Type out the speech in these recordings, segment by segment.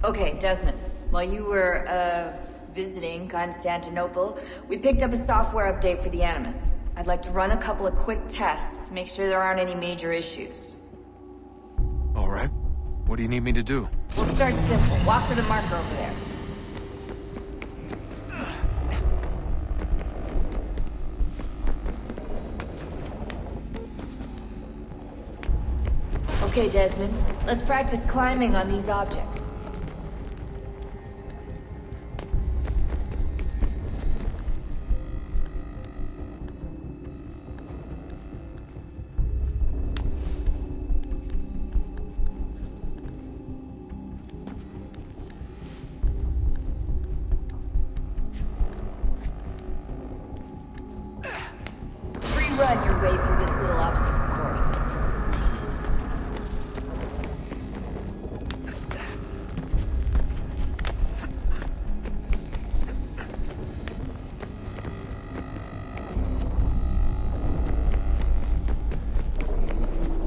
Okay, Desmond. While you were, visiting Constantinople, we picked up a software update for the Animus. I'd like to run a couple of quick tests, make sure there aren't any major issues. All right. What do you need me to do? We'll start simple. Walk to the marker over there. Okay, Desmond. Let's practice climbing on these objects. Run your way through this little obstacle course.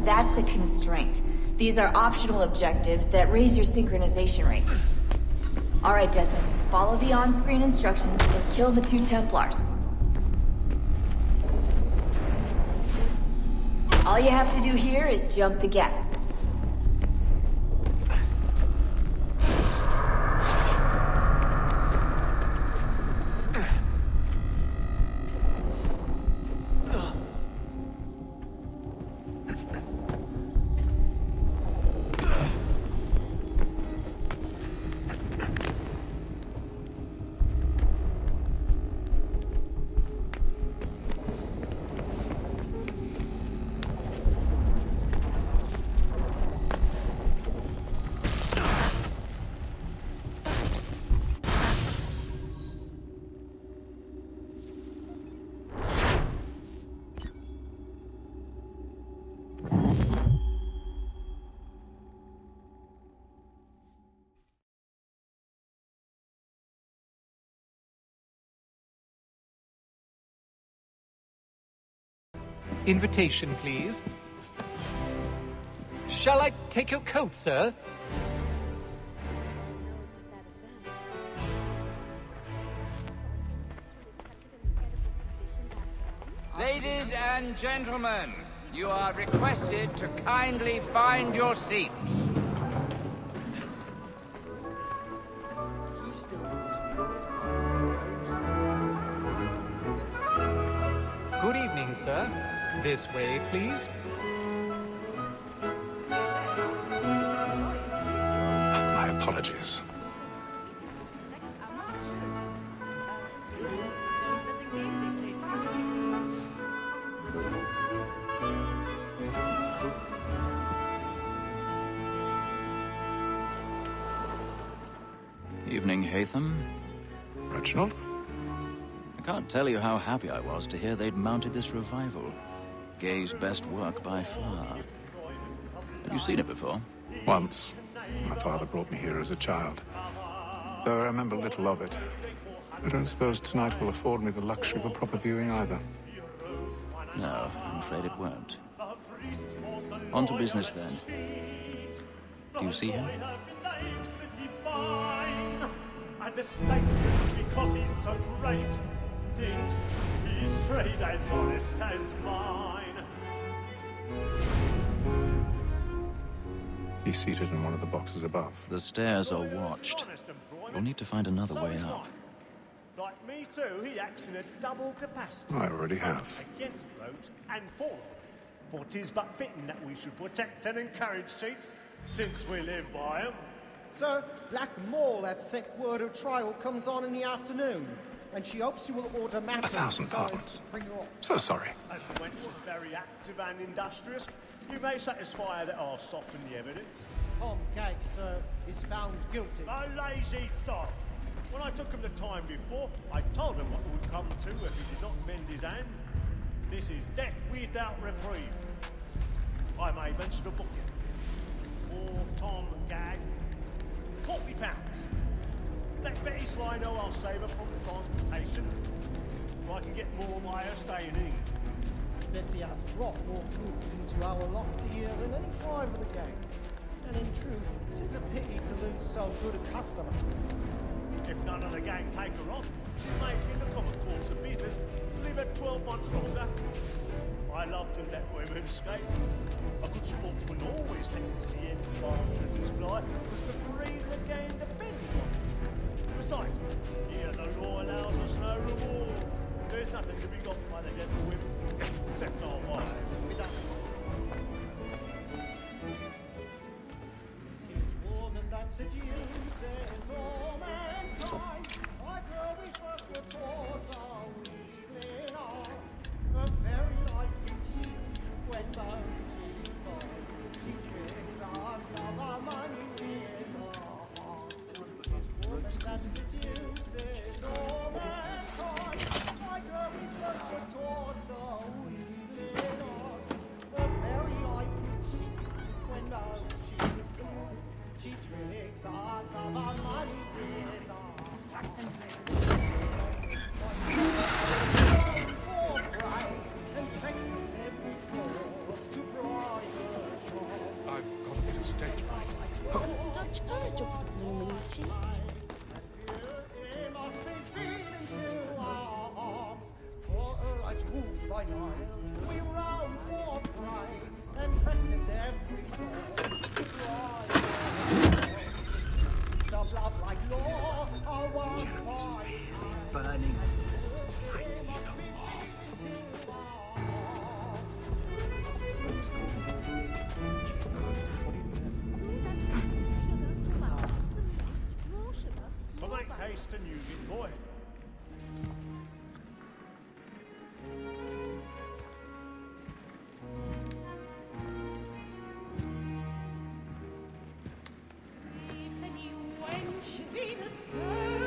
That's a constraint. These are optional objectives that raise your synchronization rate. Alright, Desmond. Follow the on-screen instructions and kill the 2 Templars. All you have to do here is jump the gap. Invitation, please. Shall I take your coat, sir? Ladies and gentlemen, you are requested to kindly find your seats. Good evening, sir. This way, please. My apologies. Evening, Hatham. Reginald? I can't tell you how happy I was to hear they'd mounted this revival. Gay's best work by far. Have you seen it before? Once. My father brought me here as a child. Though I remember little of it. I don't suppose tonight will afford me the luxury of a proper viewing either. No, I'm afraid it won't. On to business then. Do you see him? And the statesman, because he's so great, thinks his trade as honest as mine. He's seated in one of the boxes above. The stairs are watched. You'll need to find another way up. Like me too, he acts in a double capacity. I already have. Against blokes and for them. For 'tis but fitting that we should protect and encourage cheats, since we live by 'em. Sir, Black Mall sent word of trial comes on in the afternoon, and she hopes you will order matters. 1,000 pardons. So sorry. As when you're very active and industrious, you may satisfy that I'll soften the evidence. Tom Gag, sir, is found guilty. A lazy dog. When I took him the time before, I told him what it would come to if he did not mend his hand. This is death without reprieve. I may venture to book it. For Tom Gag, £40. Let Betty Sly know I'll save her from the transportation, so I can get more by her staying in. Betty has brought more goods into our loft here than any 5 of the gang. And in truth, it's a pity to lose so good a customer. If none of the gang take her on, she may, in the common course of business, live at 12 months longer. I love to let women escape. A good sportsman always thinks the end partridges fly, because the breed of the game depends on it. Besides, here the law allows us no reward. There's nothing to be got by the devil women, except our wives. We don't. Woman that seduces all mankind, I grow we first were taught our weakling arms. A very nice cheats when most cheats fall. She tricks us of our money with our hearts. Woman that seduces all mankind, I grow we first were taught our weakling arms. A very nice cheats when most cheats fall. She tricks us of our money with our I've got a bit of stage fright. The charge of the blooming cheek. It must be feeding to our arms. For like wolves by night, we roam for prey and practice every day to drive. The blood like law, our one Burning. So make haste and use it, boy.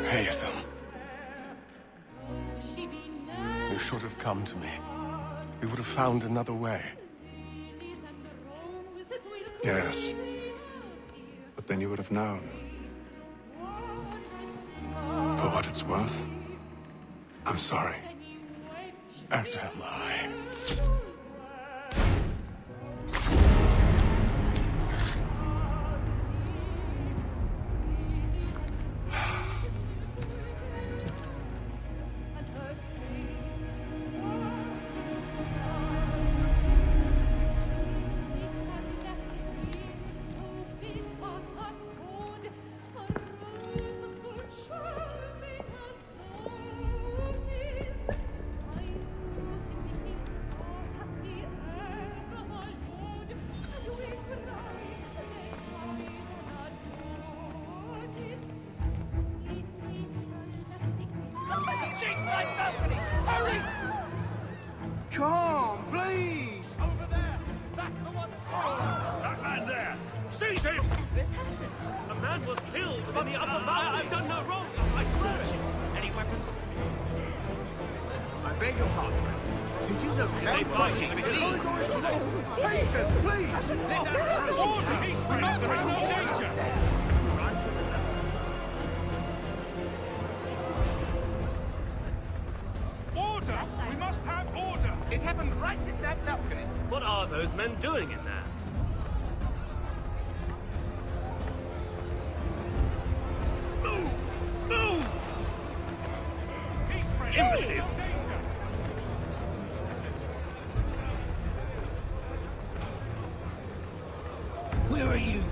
Haytham. You should have come to me. We would have found another way. Yes. But then you would have known. For what it's worth, I'm sorry. As am I. Come, please! Over there! Back on the floor! That man there! Seize him! What's happened? A man was killed in the upper balcony! I've done no wrong! I swear! Any weapons? I beg your pardon. Did you know Stay fighting, please! Patience, please! Let us through! Order! There is no danger! Order! We must have order! It happened right in that balcony. What are those men doing in there? Move! Move! Imbecile! Where are you going?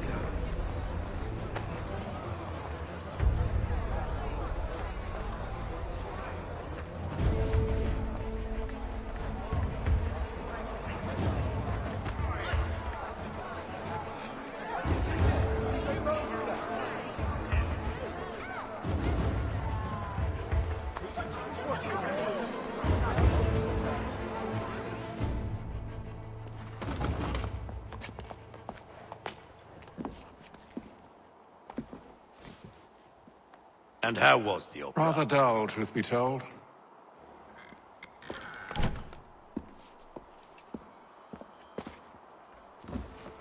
And how was the opera? Rather dull, truth be told.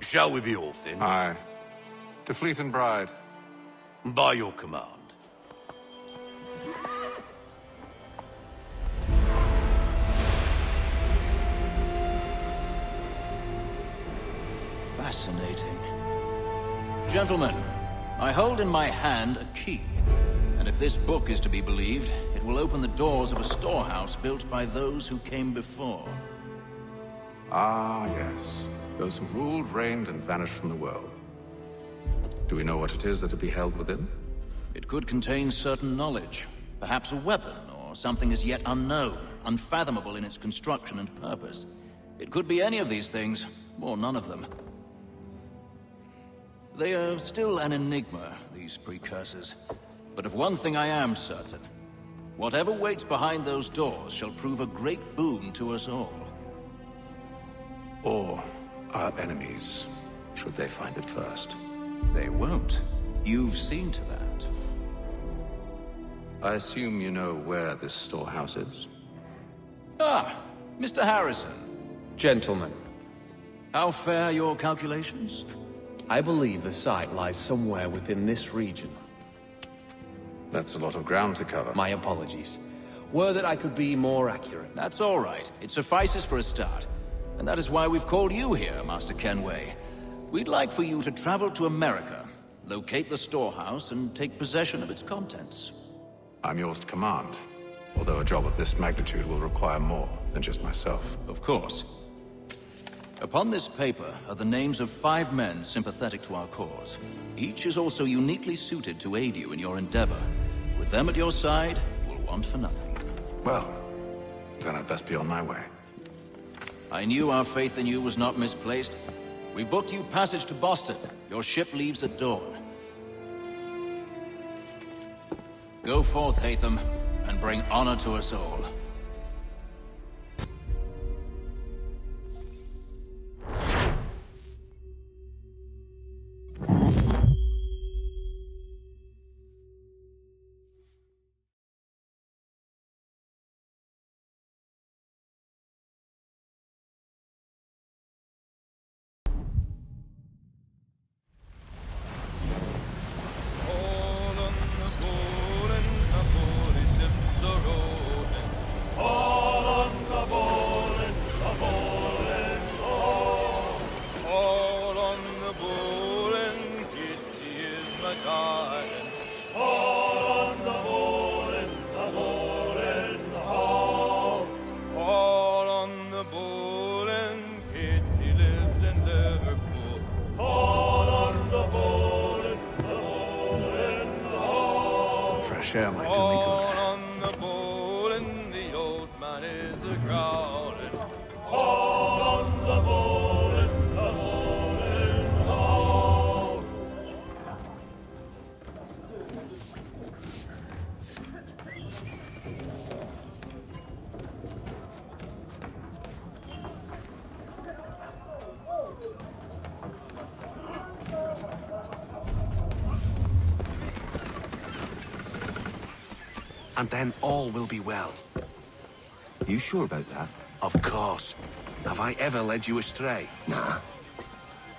Shall we be off then? Aye. To Fleet and Bride. By your command. Fascinating. Gentlemen, I hold in my hand a key. And if this book is to be believed, it will open the doors of a storehouse built by those who came before. Ah, yes. Those who ruled, reigned, and vanished from the world. Do we know what it is that will be held within? It could contain certain knowledge. Perhaps a weapon, or something as yet unknown, unfathomable in its construction and purpose. It could be any of these things, or none of them. They are still an enigma, these precursors. But of one thing I am certain. Whatever waits behind those doors shall prove a great boon to us all. Or our enemies, should they find it first. They won't. You've seen to that. I assume you know where this storehouse is? Ah, Mr. Harrison. Gentlemen. How fare your calculations? I believe the site lies somewhere within this region. That's a lot of ground to cover. My apologies. Were that I could be more accurate. That's all right. It suffices for a start. And that is why we've called you here, Master Kenway. We'd like for you to travel to America, locate the storehouse, and take possession of its contents. I'm yours to command, although a job of this magnitude will require more than just myself. Of course. Upon this paper are the names of 5 men sympathetic to our cause. Each is also uniquely suited to aid you in your endeavor. With them at your side, you'll want for nothing. Well, then I'd best be on my way. I knew our faith in you was not misplaced. We've booked you passage to Boston. Your ship leaves at dawn. Go forth, Hatham, and bring honor to us all. Share my tummy good. On the bowl and the old man is a-growling. On the bowl and the bowl and the bowl. And then all will be well. You sure about that? Of course. Have I ever led you astray? Nah.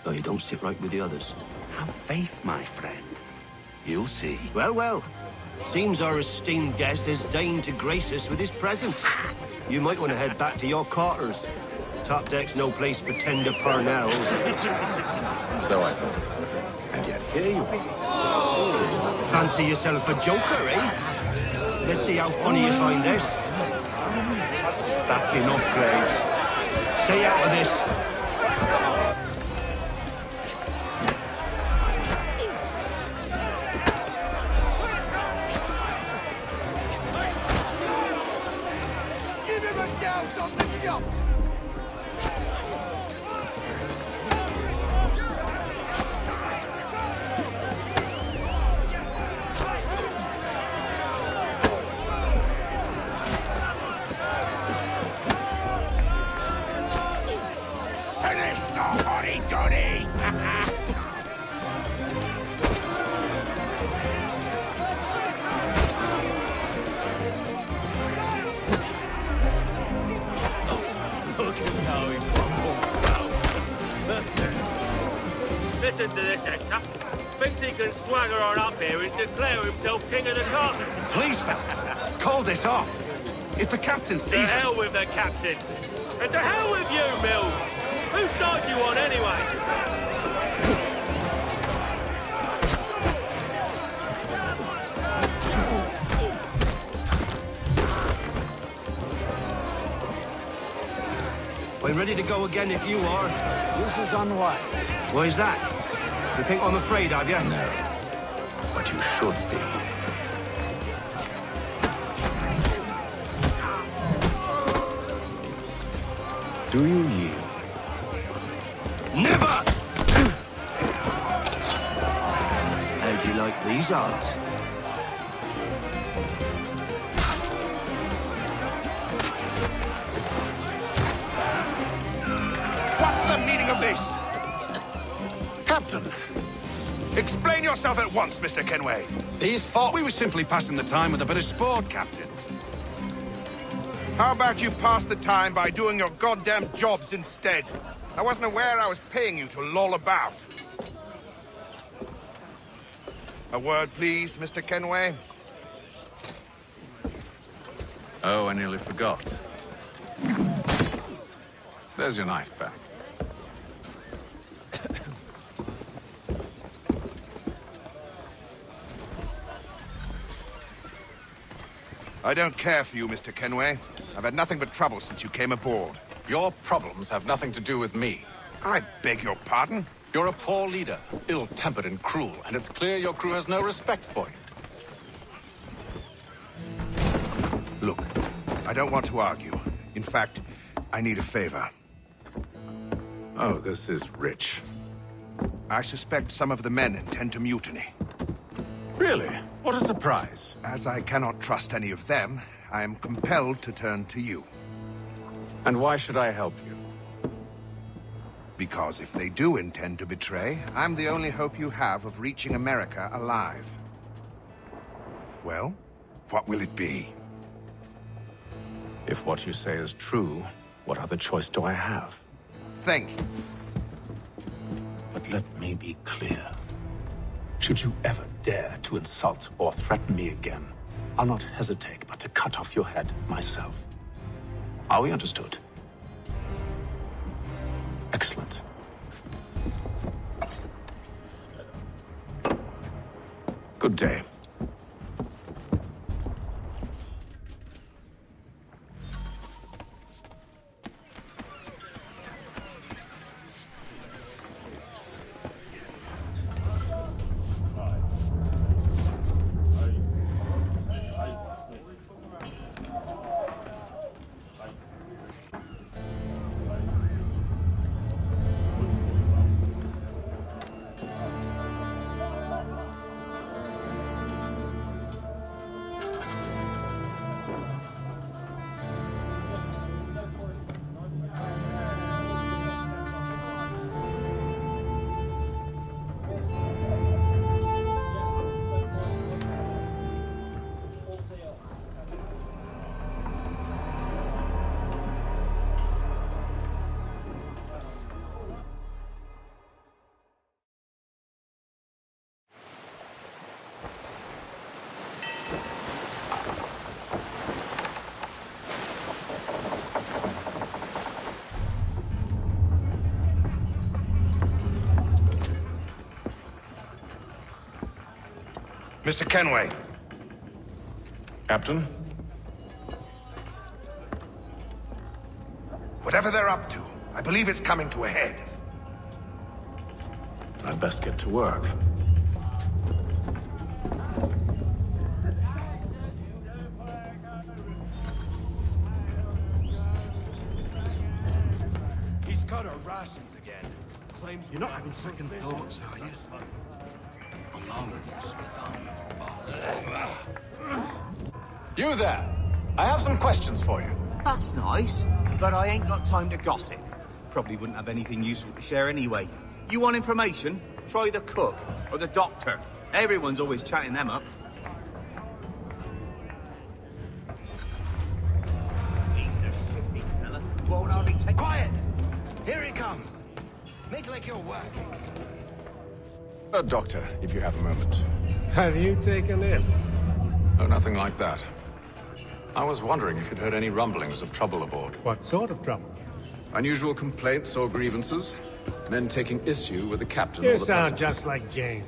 Though you don't sit right with the others. Have faith, my friend. You'll see. Well, well. Seems our esteemed guest has deigned to grace us with his presence. You might want to head back to your quarters. Top deck's no place for tender parnells. So I thought. And yet here you are. Fancy yourself a joker, eh? Let's see how funny you find this. That's enough, Graves. Stay out of this. Give him a douse on the jump. Listen to this, Hector. Thinks he can swagger on up here and declare himself king of the castle. Please, fellas, call this off. If the captain sees us... To hell with the captain. And to hell with you, Mills. Whose side do you on, anyway? I'm ready to go again if you are. This is unwise. Why is that? You think I'm afraid of you? No. But you should be. Do you yield? Never! How'd you like these odds? What's the meaning of this? Captain! Explain yourself at once, Mr. Kenway. These thought we were simply passing the time with a bit of sport, Captain. How about you pass the time by doing your goddamn jobs instead? I wasn't aware I was paying you to loll about. A word, please, Mr. Kenway. Oh, I nearly forgot. There's your knife back. I don't care for you, Mr. Kenway. I've had nothing but trouble since you came aboard. Your problems have nothing to do with me. I beg your pardon? You're a poor leader, ill-tempered and cruel, and it's clear your crew has no respect for you. Look, I don't want to argue. In fact, I need a favor. Oh, this is rich. I suspect some of the men intend to mutiny. Really? What a surprise. As I cannot trust any of them, I am compelled to turn to you. And why should I help you? Because if they do intend to betray, I'm the only hope you have of reaching America alive. Well, what will it be? If what you say is true, what other choice do I have? Thank you. But let me be clear. Should you ever dare to insult or threaten me again, I'll not hesitate but to cut off your head myself. Are we understood? Excellent. Good day. Mr. Kenway. Captain? Whatever they're up to, I believe it's coming to a head. I'd best get to work. He's got our rations again. Claims you're not having second thoughts, are you? You there! I have some questions for you. That's nice, but I ain't got time to gossip. Probably wouldn't have anything useful to share anyway. You want information? Try the cook or the doctor. Everyone's always chatting them up. He's a shifty fella. Won't hardly take... Quiet! Here he comes. Make like you're working. Doctor, if you have a moment. Have you taken ill? Oh, nothing like that. I was wondering if you'd heard any rumblings of trouble aboard. What sort of trouble? Unusual complaints or grievances? Men taking issue with the captain You or the sound passengers? just like James.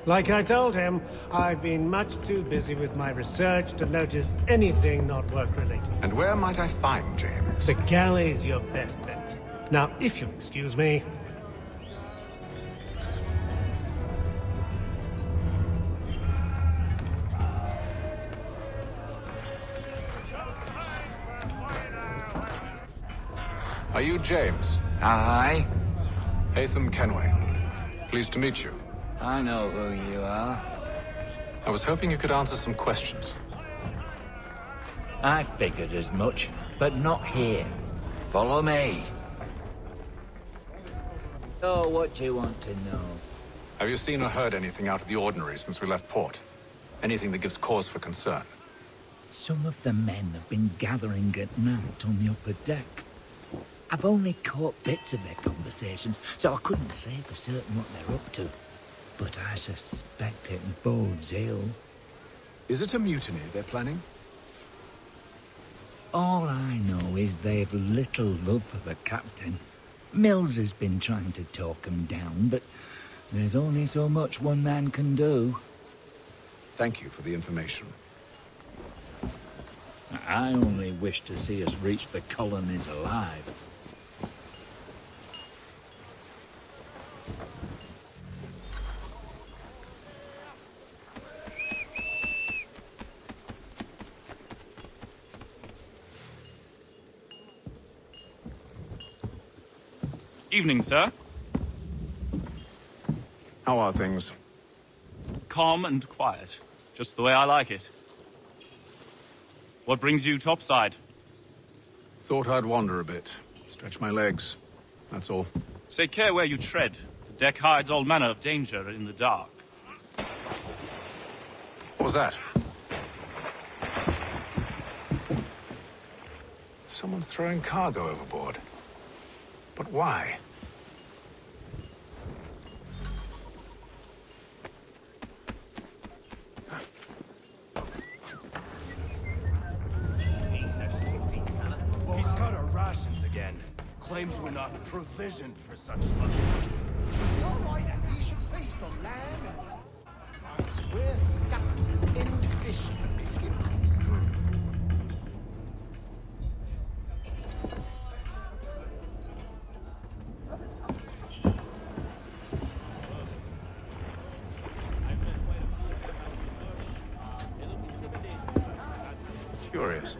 Like I told him, I've been much too busy with my research to notice anything not work-related. And where might I find James? The galley's your best bet. Now, if you'll excuse me... Are you James? Aye. Hatham Kenway. Pleased to meet you. I know who you are. I was hoping you could answer some questions. I figured as much, but not here. Follow me. So, what do you want to know? Have you seen or heard anything out of the ordinary since we left port? Anything that gives cause for concern? Some of the men have been gathering at night on the upper deck. I've only caught bits of their conversations, so I couldn't say for certain what they're up to. But I suspect it bodes ill. Is it a mutiny they're planning? All I know is they've little love for the captain. Mills has been trying to talk him down, but there's only so much one man can do. Thank you for the information. I only wish to see us reach the colonies alive. Evening, sir. How are things? Calm and quiet. Just the way I like it. What brings you topside? Thought I'd wander a bit. Stretch my legs. That's all. Take care where you tread. The deck hides all manner of danger in the dark. What was that? Someone's throwing cargo overboard. But why? He's cut our rations again. Claims we're not provisioned for such luxuries. It's all right that we should feast on lamb and we're stuck with tinned fish and biscuits. Curious.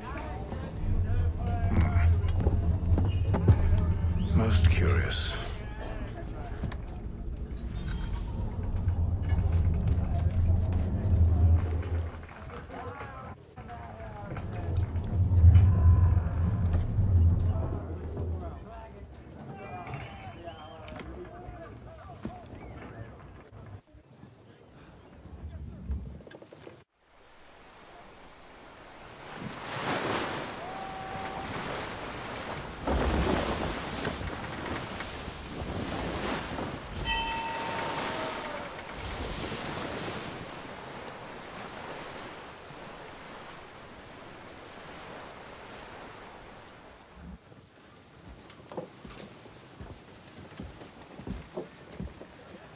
Most curious.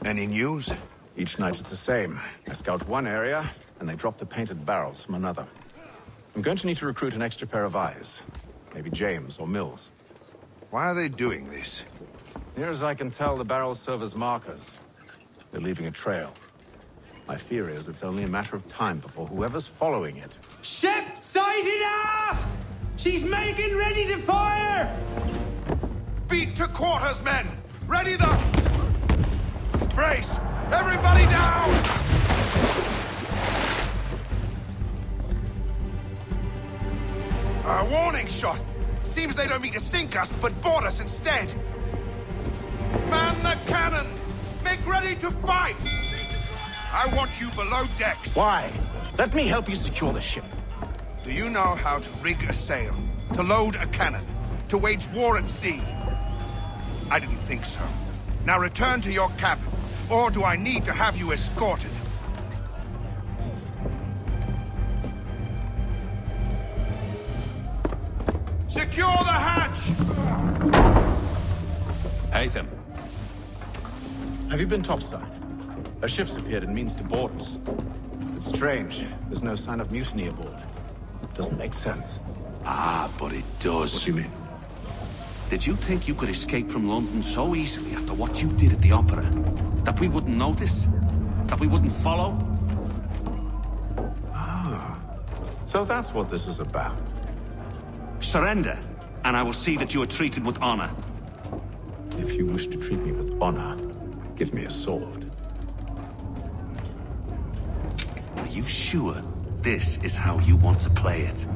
Any news? Each night it's the same. I scout one area, and they drop the painted barrels from another. I'm going to need to recruit an extra pair of eyes. Maybe James or Mills. Why are they doing this? Near as I can tell, the barrels serve as markers. They're leaving a trail. My fear is it's only a matter of time before whoever's following it... Ship sighted aft! She's making ready to fire! Beat to quarters, men! Ready the... Brace! Everybody down! A warning shot! Seems they don't mean to sink us, but board us instead! Man the cannons! Make ready to fight! I want you below decks. Why? Let me help you secure the ship. Do you know how to rig a sail? To load a cannon? To wage war at sea? I didn't think so. Now return to your cabin. Or do I need to have you escorted? Secure the hatch! Hatham. Have you been topside? A ship's appeared and means to board us. It's strange. There's no sign of mutiny aboard. Doesn't make sense. Ah, but it does. What do you mean? Did you think you could escape from London so easily after what you did at the opera? That we wouldn't notice? That we wouldn't follow? Ah. So that's what this is about. Surrender, and I will see that you are treated with honor. If you wish to treat me with honor, give me a sword. Are you sure this is how you want to play it?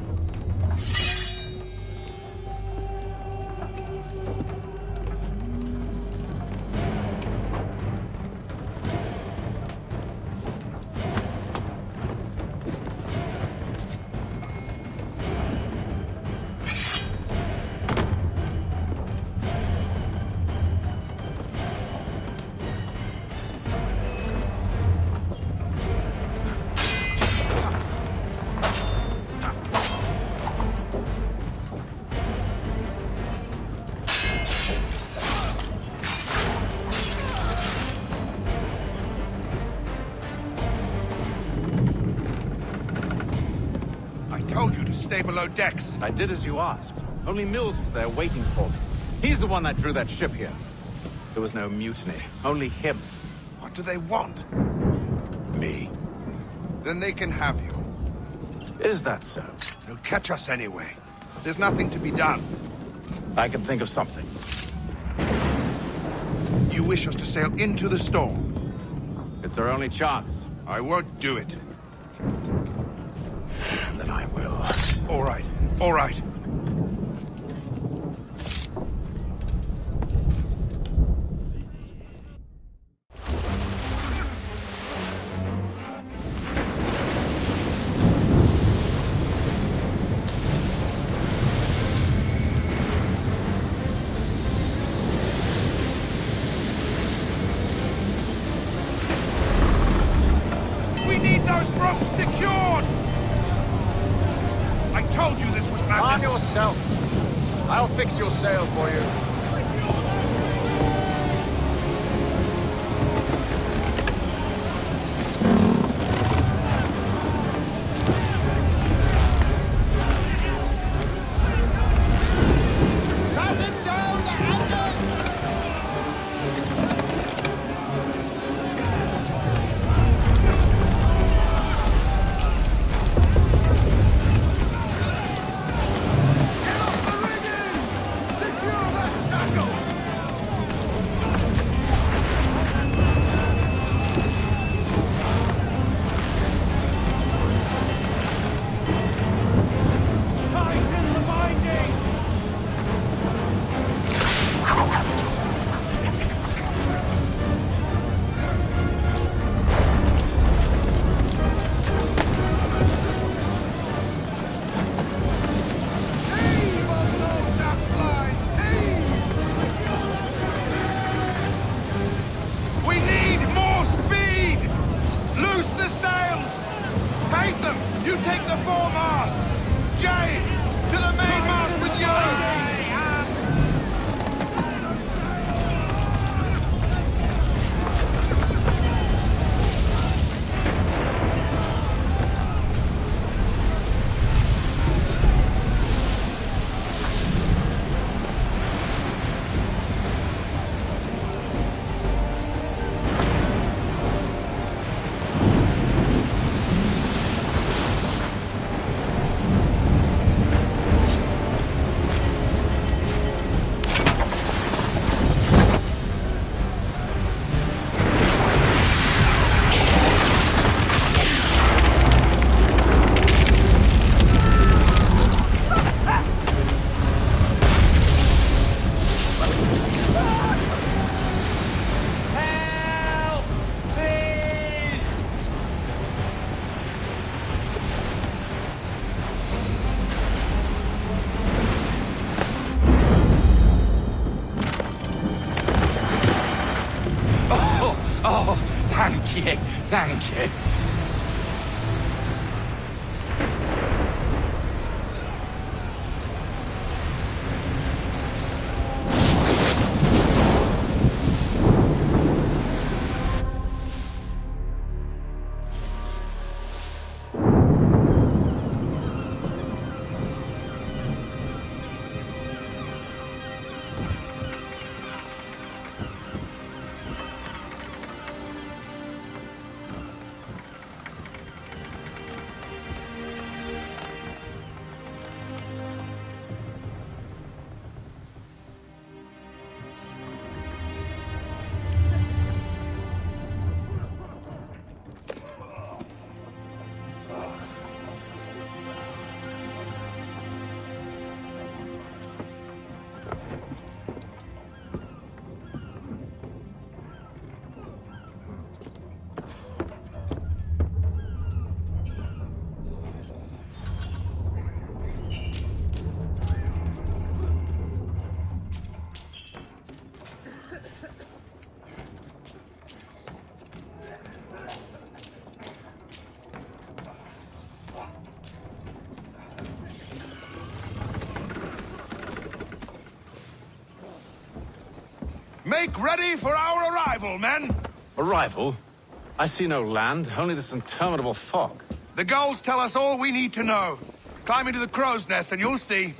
Stay below decks. I did as you asked. Only Mills was there waiting for me. He's the one that drew that ship here. There was no mutiny, only him. What do they want? Me. Then they can have you. Is that so? They'll catch us anyway. There's nothing to be done. I can think of something. You wish us to sail into the storm? It's our only chance. I won't do it. Then I will. All right, all right. We need those ropes secured! I told you this was madness! Arm yourself. I'll fix your sail for you. Batten down the hatches! Thank you. Make ready for our arrival, men! Arrival? I see no land, only this interminable fog. The gulls tell us all we need to know. Climb into the crow's nest and you'll see.